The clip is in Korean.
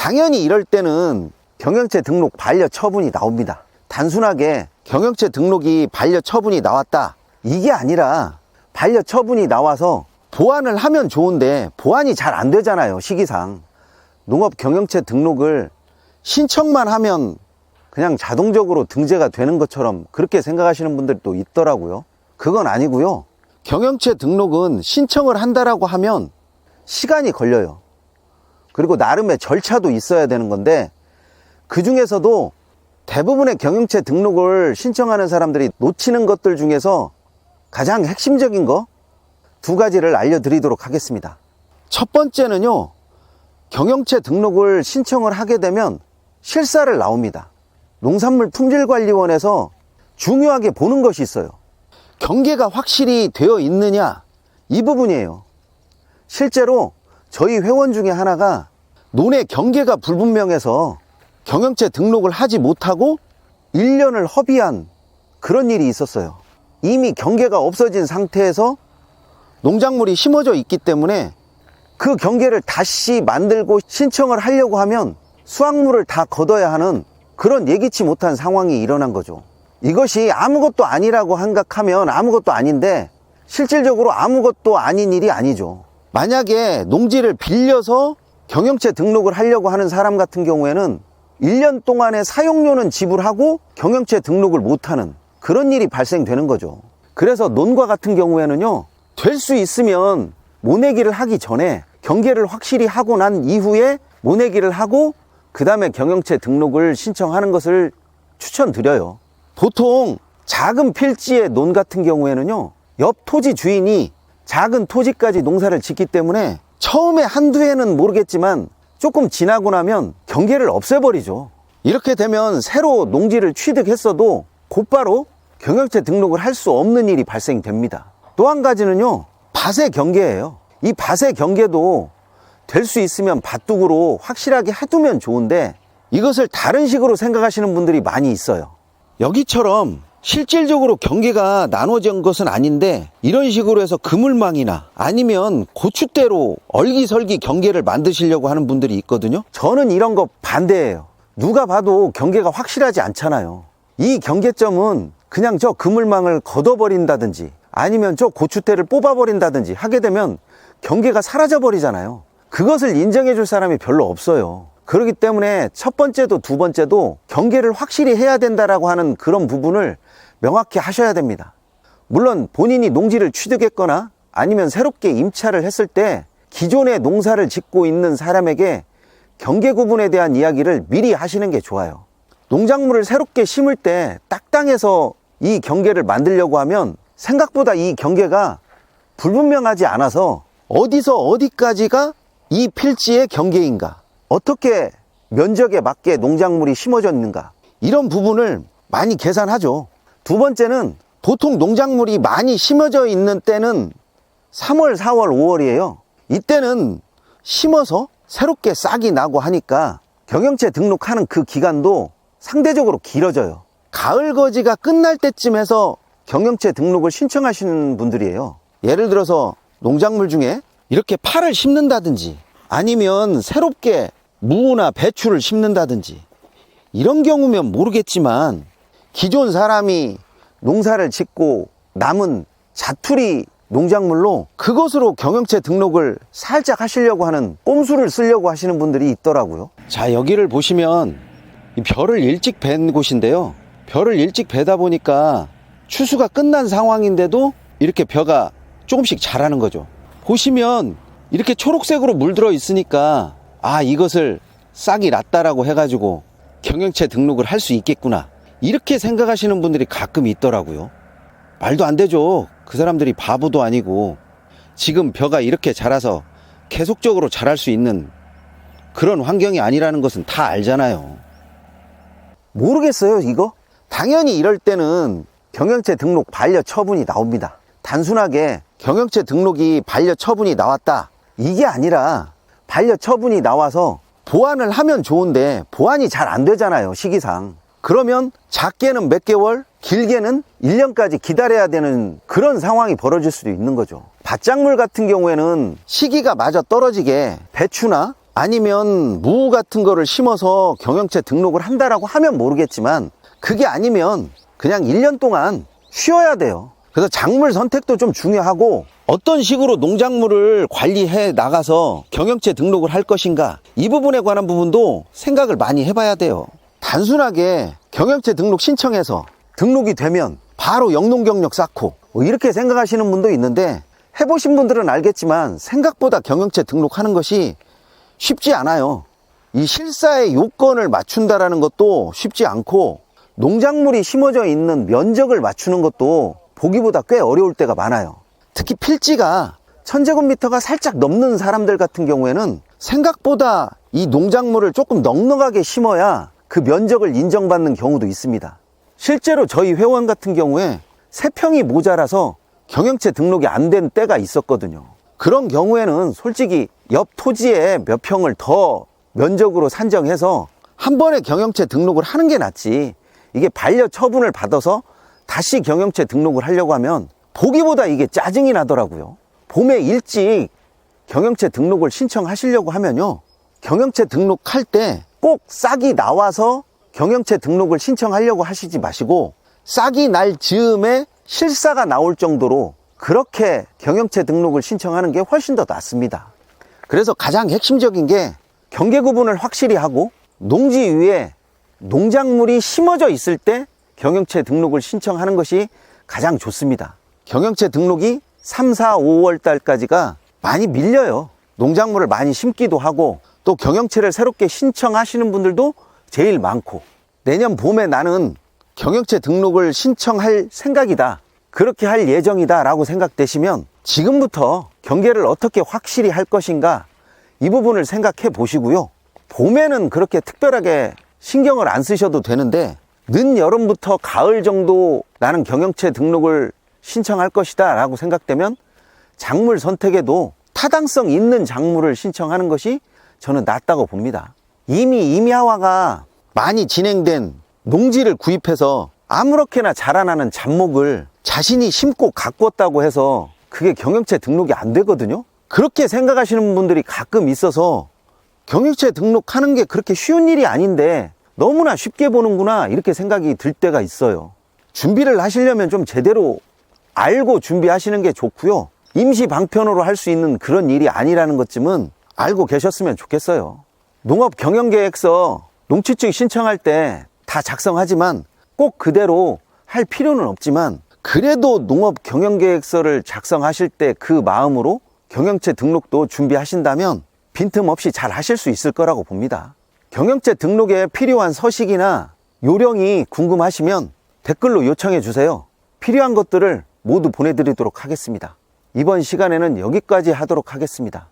당연히 이럴 때는 경영체 등록 반려 처분이 나옵니다. 단순하게 경영체 등록이 반려 처분이 나왔다, 이게 아니라 반려 처분이 나와서 보완을 하면 좋은데 보완이 잘 안 되잖아요, 시기상. 농업 경영체 등록을 신청만 하면 그냥 자동적으로 등재가 되는 것처럼 그렇게 생각하시는 분들도 있더라고요. 그건 아니고요. 경영체 등록은 신청을 한다라고 하면 시간이 걸려요. 그리고 나름의 절차도 있어야 되는 건데, 그 중에서도 대부분의 경영체 등록을 신청하는 사람들이 놓치는 것들 중에서 가장 핵심적인 거 두 가지를 알려드리도록 하겠습니다. 첫 번째는요, 경영체 등록을 신청을 하게 되면 실사를 나옵니다. 농산물품질관리원에서 중요하게 보는 것이 있어요. 경계가 확실히 되어 있느냐, 이 부분이에요. 실제로 저희 회원 중에 하나가 논의 경계가 불분명해서 경영체 등록을 하지 못하고 1년을 허비한 그런 일이 있었어요. 이미 경계가 없어진 상태에서 농작물이 심어져 있기 때문에 그 경계를 다시 만들고 신청을 하려고 하면 수확물을 다 걷어야 하는 그런 예기치 못한 상황이 일어난 거죠. 이것이 아무것도 아니라고 생각하면 아무것도 아닌데, 실질적으로 아무것도 아닌 일이 아니죠. 만약에 농지를 빌려서 경영체 등록을 하려고 하는 사람 같은 경우에는 1년 동안의 사용료는 지불하고 경영체 등록을 못하는 그런 일이 발생되는 거죠. 그래서 논과 같은 경우에는요, 될 수 있으면 모내기를 하기 전에 경계를 확실히 하고 난 이후에 모내기를 하고 그 다음에 경영체 등록을 신청하는 것을 추천드려요. 보통 작은 필지의 논 같은 경우에는요, 옆 토지 주인이 작은 토지까지 농사를 짓기 때문에 처음에 한두 해는 모르겠지만 조금 지나고 나면 경계를 없애버리죠. 이렇게 되면 새로 농지를 취득했어도 곧바로 경영체 등록을 할 수 없는 일이 발생됩니다. 또 한 가지는요, 밭의 경계예요. 이 밭의 경계도 될 수 있으면 밭둑으로 확실하게 해두면 좋은데, 이것을 다른 식으로 생각하시는 분들이 많이 있어요. 여기처럼 실질적으로 경계가 나눠진 것은 아닌데 이런 식으로 해서 그물망이나 아니면 고추대로 얼기설기 경계를 만드시려고 하는 분들이 있거든요. 저는 이런 거 반대예요. 누가 봐도 경계가 확실하지 않잖아요. 이 경계점은 그냥 저 그물망을 걷어버린다든지 아니면 저 고추대를 뽑아버린다든지 하게 되면 경계가 사라져버리잖아요. 그것을 인정해 줄 사람이 별로 없어요. 그렇기 때문에 첫 번째도 두 번째도 경계를 확실히 해야 된다라고 하는 그런 부분을 명확히 하셔야 됩니다. 물론 본인이 농지를 취득했거나 아니면 새롭게 임차를 했을 때 기존에 농사를 짓고 있는 사람에게 경계 구분에 대한 이야기를 미리 하시는 게 좋아요. 농작물을 새롭게 심을 때 딱땅해서 이 경계를 만들려고 하면 생각보다 이 경계가 불분명하지 않아서 어디서 어디까지가 이 필지의 경계인가, 어떻게 면적에 맞게 농작물이 심어졌는가, 이런 부분을 많이 계산하죠. 두 번째는 보통 농작물이 많이 심어져 있는 때는 3월, 4월, 5월이에요. 이때는 심어서 새롭게 싹이 나고 하니까 경영체 등록하는 그 기간도 상대적으로 길어져요. 가을 거지가 끝날 때쯤 해서 경영체 등록을 신청하시는 분들이에요. 예를 들어서 농작물 중에 이렇게 파를 심는다든지 아니면 새롭게 무나 배추를 심는다든지 이런 경우면 모르겠지만, 기존 사람이 농사를 짓고 남은 자투리 농작물로 그것으로 경영체 등록을 살짝 하시려고 하는, 꼼수를 쓰려고 하시는 분들이 있더라고요. 자, 여기를 보시면 이 벼를 일찍 벤 곳인데요, 벼를 일찍 베다 보니까 추수가 끝난 상황인데도 이렇게 벼가 조금씩 자라는 거죠. 보시면 이렇게 초록색으로 물들어 있으니까 아, 이것을 싹이 났다라고 해가지고 경영체 등록을 할 수 있겠구나, 이렇게 생각하시는 분들이 가끔 있더라고요. 말도 안 되죠. 그 사람들이 바보도 아니고 지금 벼가 이렇게 자라서 계속적으로 자랄 수 있는 그런 환경이 아니라는 것은 다 알잖아요. 모르겠어요, 이거? 당연히 이럴 때는 경영체 등록 반려 처분이 나옵니다. 단순하게 경영체 등록이 반려 처분이 나왔다, 이게 아니라 반려 처분이 나와서 보완을 하면 좋은데 보완이 잘 안 되잖아요, 시기상. 그러면 작게는 몇 개월, 길게는 1년까지 기다려야 되는 그런 상황이 벌어질 수도 있는 거죠. 밭작물 같은 경우에는 시기가 맞아 떨어지게 배추나 아니면 무 같은 거를 심어서 경영체 등록을 한다라고 하면 모르겠지만, 그게 아니면 그냥 1년 동안 쉬어야 돼요. 그래서 작물 선택도 좀 중요하고, 어떤 식으로 농작물을 관리해 나가서 경영체 등록을 할 것인가, 이 부분에 관한 부분도 생각을 많이 해봐야 돼요. 단순하게 경영체 등록 신청해서 등록이 되면 바로 영농경력 쌓고 이렇게 생각하시는 분도 있는데, 해보신 분들은 알겠지만 생각보다 경영체 등록하는 것이 쉽지 않아요. 이 실사의 요건을 맞춘다라는 것도 쉽지 않고, 농작물이 심어져 있는 면적을 맞추는 것도 보기보다 꽤 어려울 때가 많아요. 특히 필지가 1000제곱미터가 살짝 넘는 사람들 같은 경우에는 생각보다 이 농작물을 조금 넉넉하게 심어야 그 면적을 인정받는 경우도 있습니다. 실제로 저희 회원 같은 경우에 3평이 모자라서 경영체 등록이 안 된 때가 있었거든요. 그런 경우에는 솔직히 옆 토지에 몇 평을 더 면적으로 산정해서 한 번에 경영체 등록을 하는 게 낫지, 이게 반려 처분을 받아서 다시 경영체 등록을 하려고 하면 보기보다 이게 짜증이 나더라고요. 봄에 일찍 경영체 등록을 신청하시려고 하면요, 경영체 등록할 때 꼭 싹이 나와서 경영체 등록을 신청하려고 하시지 마시고, 싹이 날 즈음에 실사가 나올 정도로 그렇게 경영체 등록을 신청하는 게 훨씬 더 낫습니다. 그래서 가장 핵심적인 게 경계 구분을 확실히 하고, 농지 위에 농작물이 심어져 있을 때 경영체 등록을 신청하는 것이 가장 좋습니다. 경영체 등록이 3, 4, 5월 달까지가 많이 밀려요. 농작물을 많이 심기도 하고, 또 경영체를 새롭게 신청하시는 분들도 제일 많고, 내년 봄에 나는 경영체 등록을 신청할 생각이다, 그렇게 할 예정이다 라고 생각되시면 지금부터 경계를 어떻게 확실히 할 것인가, 이 부분을 생각해 보시고요. 봄에는 그렇게 특별하게 신경을 안 쓰셔도 되는데, 늦여름부터 가을 정도 나는 경영체 등록을 신청할 것이다 라고 생각되면 작물 선택에도 타당성 있는 작물을 신청하는 것이 저는 낫다고 봅니다. 이미 임야화가 많이 진행된 농지를 구입해서 아무렇게나 자라나는 잡목을 자신이 심고 가꿨다고 해서 그게 경영체 등록이 안 되거든요. 그렇게 생각하시는 분들이 가끔 있어서 경영체 등록하는 게 그렇게 쉬운 일이 아닌데 너무나 쉽게 보는구나, 이렇게 생각이 들 때가 있어요. 준비를 하시려면 좀 제대로 알고 준비하시는 게 좋고요. 임시 방편으로 할 수 있는 그런 일이 아니라는 것쯤은 알고 계셨으면 좋겠어요. 농업경영계획서 농취증 신청할 때 다 작성하지만 꼭 그대로 할 필요는 없지만, 그래도 농업경영계획서를 작성하실 때 그 마음으로 경영체 등록도 준비하신다면 빈틈없이 잘 하실 수 있을 거라고 봅니다. 경영체 등록에 필요한 서식이나 요령이 궁금하시면 댓글로 요청해 주세요. 필요한 것들을 모두 보내드리도록 하겠습니다. 이번 시간에는 여기까지 하도록 하겠습니다.